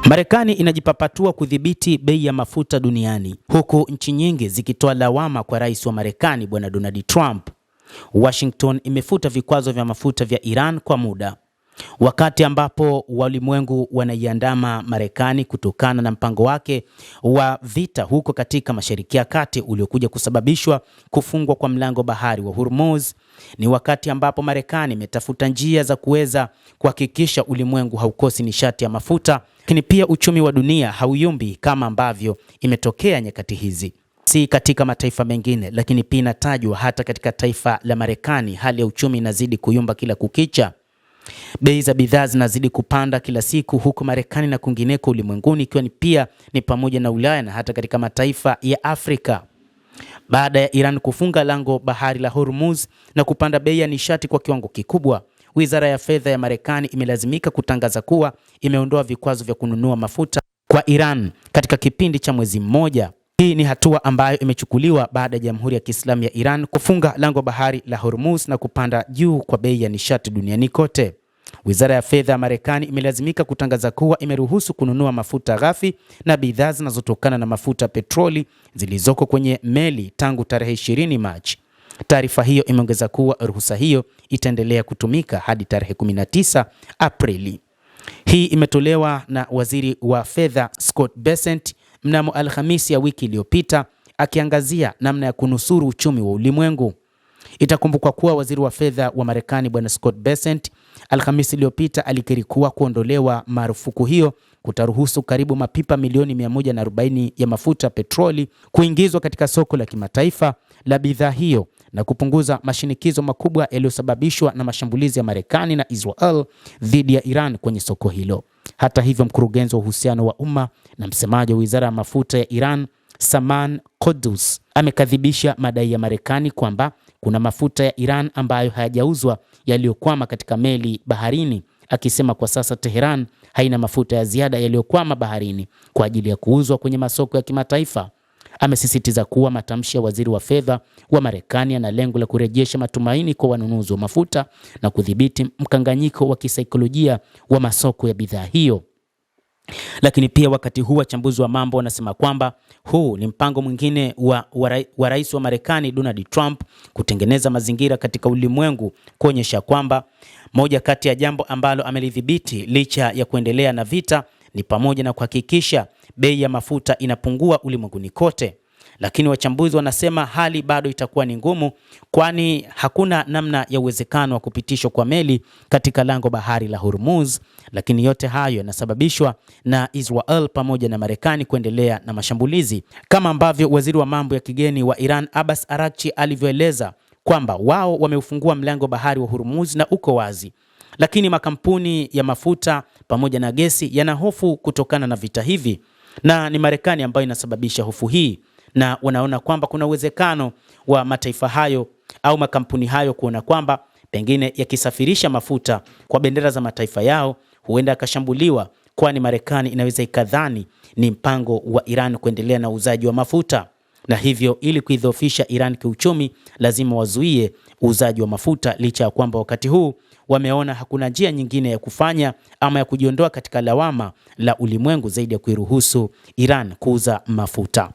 Marekani inajipapatua kudhibiti bei ya mafuta duniani, huku nchi nyingi zikitoa lawama kwa rais wa Marekani Bwana Donald Trump. Washington imefuta vikwazo vya mafuta vya Iran kwa muda, wakati ambapo walimwengu wanaiandama Marekani kutokana na mpango wake wa vita huko katika Mashariki ya Kati uliokuja kusababishwa kufungwa kwa mlango bahari wa Hormuz. Ni wakati ambapo Marekani imetafuta njia za kuweza kuhakikisha ulimwengu haukosi nishati ya mafuta, lakini pia uchumi wa dunia hauyumbi kama ambavyo imetokea nyakati hizi. Si katika mataifa mengine, lakini pia inatajwa hata katika taifa la Marekani hali ya uchumi inazidi kuyumba kila kukicha. Bei za bidhaa zinazidi kupanda kila siku huko Marekani na kwingineko ulimwenguni, ikiwa ni pamoja na Ulaya na hata katika mataifa ya Afrika. Baada ya Iran kufunga lango bahari la Hormuz na kupanda bei ya nishati kwa kiwango kikubwa, Wizara ya Fedha ya Marekani imelazimika kutangaza kuwa imeondoa vikwazo vya kununua mafuta kwa Iran katika kipindi cha mwezi mmoja. Hii ni hatua ambayo imechukuliwa baada ya Jamhuri ya Kiislamu ya Iran kufunga lango bahari la Hormuz na kupanda juu kwa bei ya nishati duniani kote. Wizara ya Fedha ya Marekani imelazimika kutangaza kuwa imeruhusu kununua mafuta ghafi na bidhaa zinazotokana na mafuta petroli zilizoko kwenye meli tangu tarehe 20 Machi. Taarifa hiyo imeongeza kuwa ruhusa hiyo itaendelea kutumika hadi tarehe 19 Aprili. Hii imetolewa na Waziri wa Fedha Scott Bessent mnamo Alhamisi ya wiki iliyopita, akiangazia namna ya kunusuru uchumi wa ulimwengu. Itakumbukwa kuwa Waziri wa Fedha wa Marekani Bwana Scott Bessent Alhamisi iliyopita alikiri kuwa kuondolewa marufuku hiyo kutaruhusu karibu mapipa milioni 140 ya mafuta petroli kuingizwa katika soko la kimataifa la bidhaa hiyo na kupunguza mashinikizo makubwa yaliyosababishwa na mashambulizi ya Marekani na Israel dhidi ya Iran kwenye soko hilo. Hata hivyo, mkurugenzi wa uhusiano wa umma na msemaji wa Wizara ya Mafuta ya Iran Saman Qudus amekadhibisha madai ya Marekani kwamba kuna mafuta ya Iran ambayo hayajauzwa yaliyokwama katika meli baharini, akisema kwa sasa Tehran haina mafuta ya ziada yaliyokwama baharini kwa ajili ya kuuzwa kwenye masoko ya kimataifa. Amesisitiza kuwa matamshi ya waziri wa fedha wa Marekani yana lengo la kurejesha matumaini kwa wanunuzi wa mafuta na kudhibiti mkanganyiko wa kisaikolojia wa masoko ya bidhaa hiyo. Lakini pia wakati huu wachambuzi wa mambo wanasema kwamba huu ni mpango mwingine wa rais wa Marekani Donald Trump kutengeneza mazingira katika ulimwengu kuonyesha kwamba moja kati ya jambo ambalo amelidhibiti licha ya kuendelea na vita ni pamoja na kuhakikisha bei ya mafuta inapungua ulimwenguni kote. Lakini wachambuzi wanasema hali bado itakuwa ni ngumu, kwani hakuna namna ya uwezekano wa kupitishwa kwa meli katika lango bahari la Hormuz. Lakini yote hayo yanasababishwa na Israel pamoja na Marekani kuendelea na mashambulizi, kama ambavyo waziri wa mambo ya kigeni wa Iran Abbas Araghchi alivyoeleza kwamba wao wameufungua mlango bahari wa Hormuz na uko wazi. Lakini makampuni ya mafuta pamoja na gesi yana hofu kutokana na vita hivi, na ni Marekani ambayo inasababisha hofu hii, na wanaona kwamba kuna uwezekano wa mataifa hayo au makampuni hayo kuona kwamba pengine yakisafirisha mafuta kwa bendera za mataifa yao huenda akashambuliwa, kwani Marekani inaweza ikadhani ni mpango wa Iran kuendelea na uuzaji wa mafuta, na hivyo ili kuidhoofisha Iran kiuchumi lazima wazuie uuzaji wa mafuta, licha ya kwamba wakati huu wameona hakuna njia nyingine ya kufanya ama ya kujiondoa katika lawama la ulimwengu zaidi ya kuiruhusu Iran kuuza mafuta.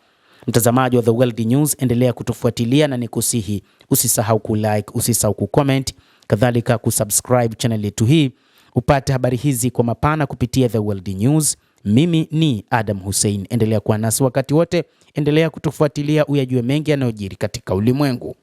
Mtazamaji wa The World News, endelea kutufuatilia na nikusihi usisahau kulike, usisahau kucomment, kadhalika kusubscribe channel yetu hii upate habari hizi kwa mapana kupitia The World News. Mimi ni Adam Hussein, endelea kuwa nasi wakati wote, endelea kutufuatilia uyajue mengi yanayojiri katika ulimwengu.